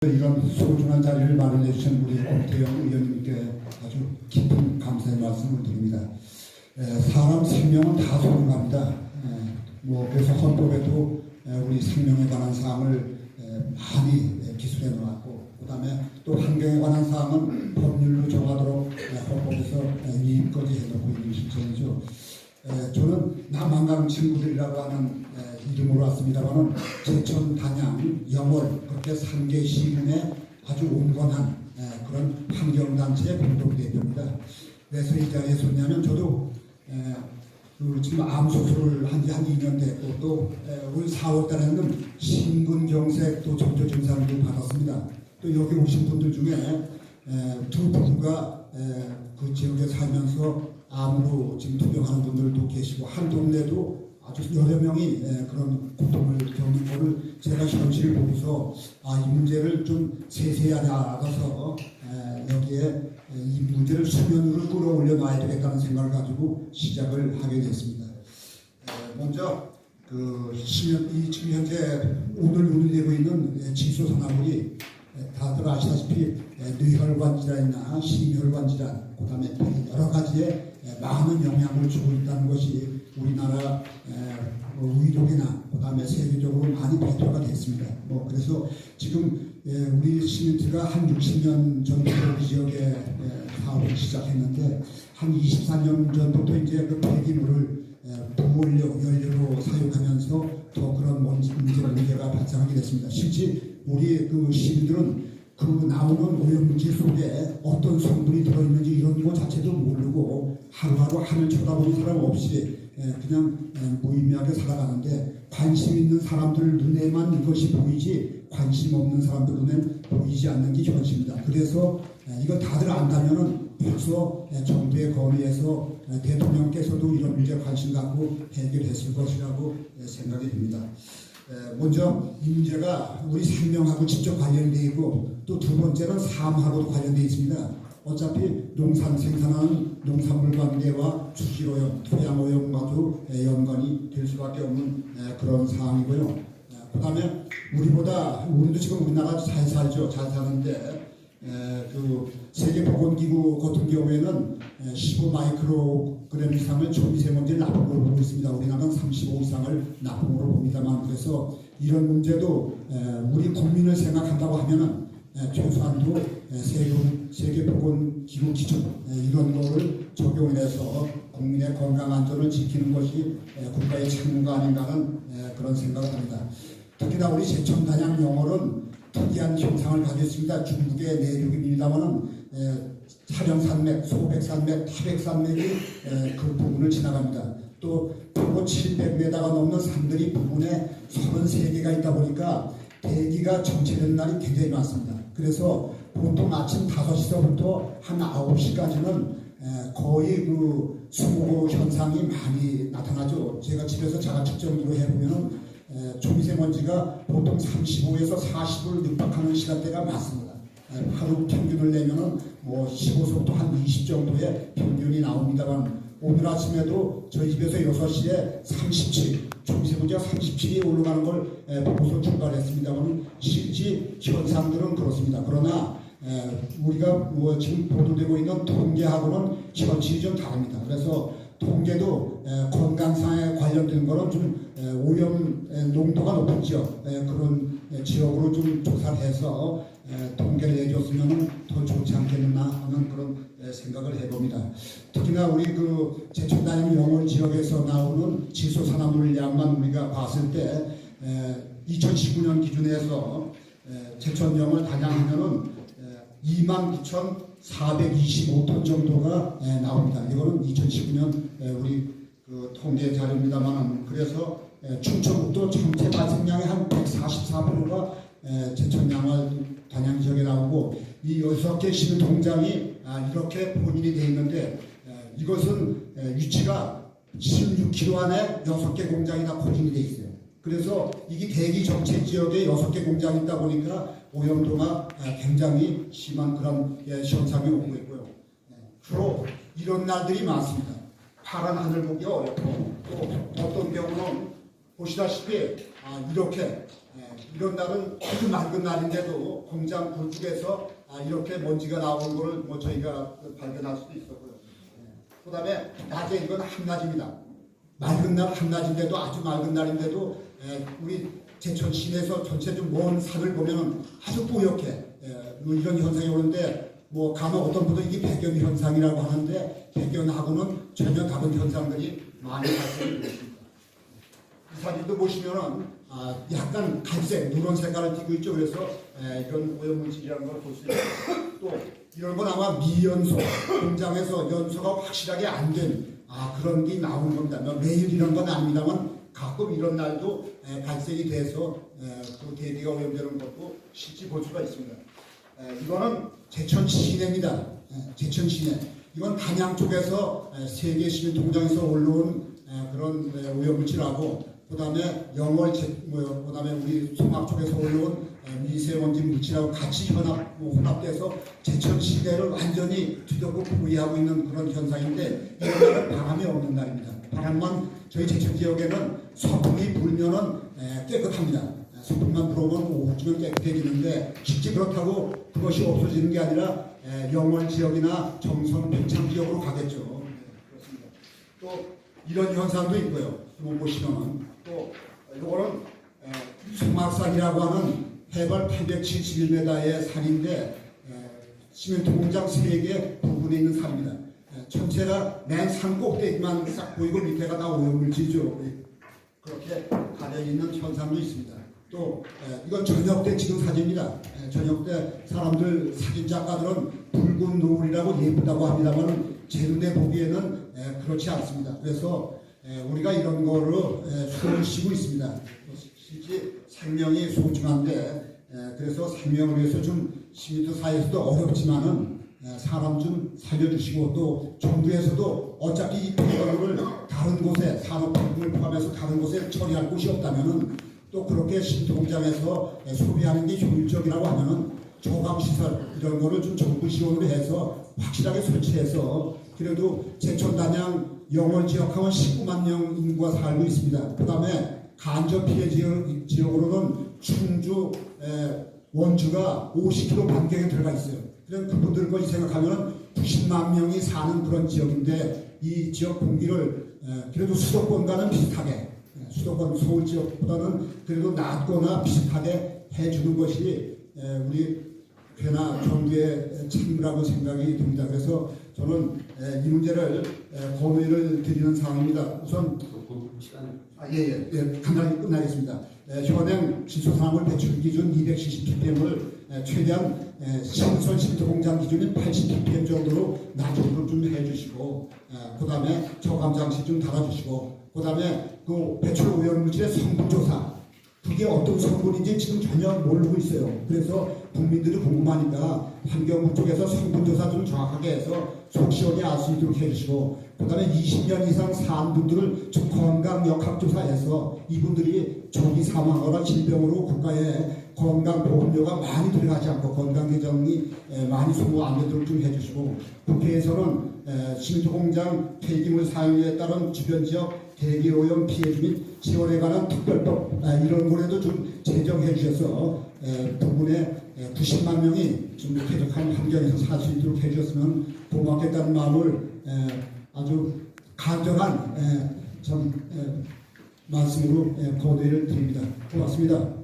이런 소중한 자리를 마련해 주신 우리 권태영 의원님께 아주 깊은 감사의 말씀을 드립니다. 사람 생명은 다 소중합니다. 그래서 헌법에도 우리 생명에 관한 사항을 많이 기술해 놓았고, 그 다음에 또 환경에 관한 사항은 법률로 정하도록 헌법에서 위임까지 해놓고 있는 실정이죠. 저는 남한강 친구들이라고 하는 이름으로 왔습니다만은 제천, 단양, 영월 그렇게 3개 시군의 아주 온건한 그런 환경단체의 공동대표입니다. 그래서 이 자리에 섰냐면 저도 지금 암 수술을 한 지 한 2년 됐고, 또 올 4월 달에는 심근경색 또 전조 증상도 받았습니다. 또 여기 오신 분들 중에 두 부부가 그 지역에 살면서 암으로 지금 투병하는 분들도 계시고, 한 동네도 아주 여러 명이 그런 고통을 겪는 거를 제가 현실을 보고서 이 문제를 좀 세세히 알아가서 여기에 이 문제를 수면 위로 끌어올려 놔야 되겠다는 생각을 가지고 시작을 하게 됐습니다. 먼저 지금 현재 오늘 논의되고 있는 지소산화물이 다들 아시다시피 뇌혈관 질환이나 심혈관 질환, 그 다음에 여러 가지의 많은 영향을 주고 있다는 것이 우리나라 의료계나 그 다음에 세계적으로 많이 발표가 됐습니다. 그래서 지금 우리 시민트가 한 60년 전부터 그 지역에 사업을 시작했는데, 한 24년 전부터 이제 그 폐기물을 부원료, 연료로 사용하면서 더 그런 문제가 발생하게 됐습니다. 실제 우리 그 시민들은 그 나오는 오염물질 속에 어떤 성분이 들어있는지 이런 거 자체도 모르고 하루하루 하늘 쳐다보는 사람 없이 그냥 무의미하게 살아가는데, 관심 있는 사람들 눈에만 이것이 보이지 관심 없는 사람들 눈엔 보이지 않는 게 현실입니다. 그래서 이거 다들 안다면은 벌써 정부의 건의에서 대통령께서도 이런 문제에 관심 갖고 해결했을 것이라고 생각이 듭니다. 먼저 이 문제가 우리 생명하고 직접 관련되어 있고, 또 두 번째는 삶하고도 관련되어 있습니다. 어차피 농산 생산하는 농산물 관계와 수질오염, 토양오염과도 연관이 될 수밖에 없는 그런 상황이고요. 그 다음에 우리도 지금 우리나라 잘 살죠. 잘 사는데 그 세계보건기구 같은 경우에는 15 마이크로그램 이상의 초미세먼지를 납품으로 보고 있습니다. 우리나라는 35 이상을 납품으로 봅니다만, 그래서 이런 문제도 우리 국민을 생각한다고 하면은 최소한도 세계보건기구 기준 이런 거를 적용해서 국민의 건강 안전을 지키는 것이 국가의 책무가 아닌가 하는 그런 생각을 합니다. 특히나 우리 제천, 단양, 영월은 특이한 형상을 가지고 있습니다. 중국의 내륙입니다만은 차량산맥, 소백산맥, 타백산맥이 그 부분을 지나갑니다. 또 폭고 700m가 넘는 산들이 부분에 33개가 있다 보니까 대기가 정체되는 날이 굉장히 많습니다. 그래서 보통 아침 5시서부터 한 9시까지는 거의 그 수모 현상이 많이 나타나죠. 제가 집에서 자가 측정기로 해보면 초미세먼지가 보통 35에서 40을 육박하는 시간대가 많습니다. 하루 평균을 내면은 15서부터 한 20 정도의 평균이 나옵니다만, 오늘 아침에도 저희 집에서 6시에 37, 초미세먼지가 37이 올라가는 걸 보고서 출발했습니다만, 실제 현상들은 그렇습니다. 그러나 우리가 지금 보도되고 있는 통계하고는 현실이 좀 다릅니다. 그래서 통계도 건강상에 관련된 거는 좀 오염 농도가 높은 지역, 그런 지역으로 좀 조사를 해서 통계를 내줬으면 더 좋지 않겠나 하는 그런 생각을 해봅니다. 특히나 우리 그 제천, 단양, 영월 지역에서 나오는 지소산화물 양만 우리가 봤을 때 2019년 기준에서 제천, 영월, 단양 하면은 29,425톤 정도가 나옵니다. 이거는 2019년 우리 그 통계 자료입니다만, 그래서 충청북도 전체 발생량의 한 144%가 제천, 양월, 단양 지역에 나오고, 이 6개 시민 동장이 이렇게 본인이 되어 있는데, 이것은 위치가 16km 안에 6개 공장이 다 포진이 되어 있어요. 그래서 이게 대기 정체 지역에 6개 공장이 있다 보니까 오염도가 굉장히 심한 그런 현상이 오고 있고요. 주로 이런 날들이 많습니다. 파란 하늘 보기 어렵고, 또 어떤 경우는 보시다시피 이렇게 이런 날은 아주 맑은 날인데도 공장 굴뚝에서 이렇게 먼지가 나오는 것을 뭐 저희가 발견할 수도 있었고요. 그 다음에 낮에 이건 한낮입니다. 맑은 날 한낮인데도 아주 맑은 날인데도 우리 제천 시내에서 전체 좀 먼 산을 보면 아주 뿌옇게 뭐 이런 현상이 오는데 뭐 간혹 어떤 분도 이게 백연 현상이라고 하는데 백연하고는 전혀 다른 현상들이 많이 발생이 되었습니다. 이 사진도 보시면은 약간 갈색, 누런 색깔을 띠고 있죠. 그래서 이런 오염물질이라는 걸 볼 수 있어요. 또 이런 건 아마 미연소, 공장에서 연소가 확실하게 안 된 그런 게 나오는 겁니다. 매일 이런 건 아닙니다만 가끔 이런 날도 발생이 돼서 그 대기가 오염되는 것도 실제 볼 수가 있습니다. 이거는 제천 시내입니다. 제천 시내. 이건 단양 쪽에서 세계 시민통장에서 올라온 그런 오염물질하고 그다음에 영월, 그다음에 우리 송악 쪽에서 올라온 미세먼지 물질하고 같이 혼합돼서 제천 시내를 완전히 뒤덮고 포위하고 있는 그런 현상인데 이런 날은 바람이 없는 날입니다. 바람만 저희 제천 지역에는 서풍이 불면은 깨끗합니다. 서풍만 불어오면 오후쯤은 깨끗해지는데 실제 그렇다고 그것이 없어지는 게 아니라 영월 지역이나 정선, 평창 지역으로 가겠죠. 그렇습니다. 또 이런 현상도 있고요. 한번 보시면 또 이거는 송악산이라고 하는 해발 871m의 산인데 시멘트 공장 3개 부근에 있는 산입니다. 전체가 맨 산 꼭대기만 싹 보이고 밑에가 다 오염물질이죠. 그렇게 가려있는 현상도 있습니다. 또 이건 저녁 때 찍은 사진입니다. 저녁 때 사람들 사진 작가들은 붉은 노을이라고 예쁘다고 합니다만 제 눈에 보기에는 그렇지 않습니다. 그래서 우리가 이런 거로 숨을 쉬고 있습니다. 실제 생명이 소중한데 그래서 생명을 위해서 좀 시민들 사이에서도 어렵지만은 사람 좀 살려주시고 또 정부에서도 어차피 이 폐기물을 다른 곳에 산업품을 포함해서 다른 곳에 처리할 곳이 없다면은 또 그렇게 시민들 공장에서 소비하는 게 효율적이라고 하면은 조감시설 이런 거를 좀 정부 지원을 해서 확실하게 설치해서 그래도 제천 단양 영월 지역하면 19만 명 인구가 살고 있습니다. 그 다음에 간접 피해 지역으로는 충주, 원주가 50km 반경에 들어가 있어요. 그럼 그분들 것이 생각하면 90만 명이 사는 그런 지역인데 이 지역 공기를 그래도 수도권과는 비슷하게 수도권 서울 지역보다는 그래도 낮거나 비슷하게 해주는 것이 우리 꽤나 정부의 책임이라고 생각이 듭니다. 그래서 저는 이 문제를 고민을 드리는 상황입니다. 우선 간단히 끝나겠습니다. 현행 기초산업물 배출 기준 270ppm을 최대한 신선 시멘트 공장 기준인 80ppm 정도로 낮추도록 좀 해주시고, 그 다음에 저감 장치 좀 달아주시고, 그 다음에 그 배출 오염물질의 성분 조사, 그게 어떤 성분인지 지금 전혀 모르고 있어요. 그래서 국민들이 궁금하니까 환경부 쪽에서 성분 조사 좀 정확하게 해서 속 시원히 알 수 있도록 해주시고, 그 다음에 20년 이상 산 분들을 좀 건강 역학조사해서 이분들이 조기 사망하거나 질병으로 국가에 건강보험료가 많이 들어가지 않고 건강계정이 많이 소모 안 되도록 좀 해주시고, 국회에서는 시멘트 공장 폐기물 사용에 따른 주변 지역 대기오염 피해 및 지원에 관한 특별법 이런 거라도 좀 제정해 주셔서 부분에 90만 명이 좀 쾌적한 환경에서 살 수 있도록 해주셨으면 고맙겠다는 마음을 아주 간절한 말씀으로 고대를 드립니다. 고맙습니다.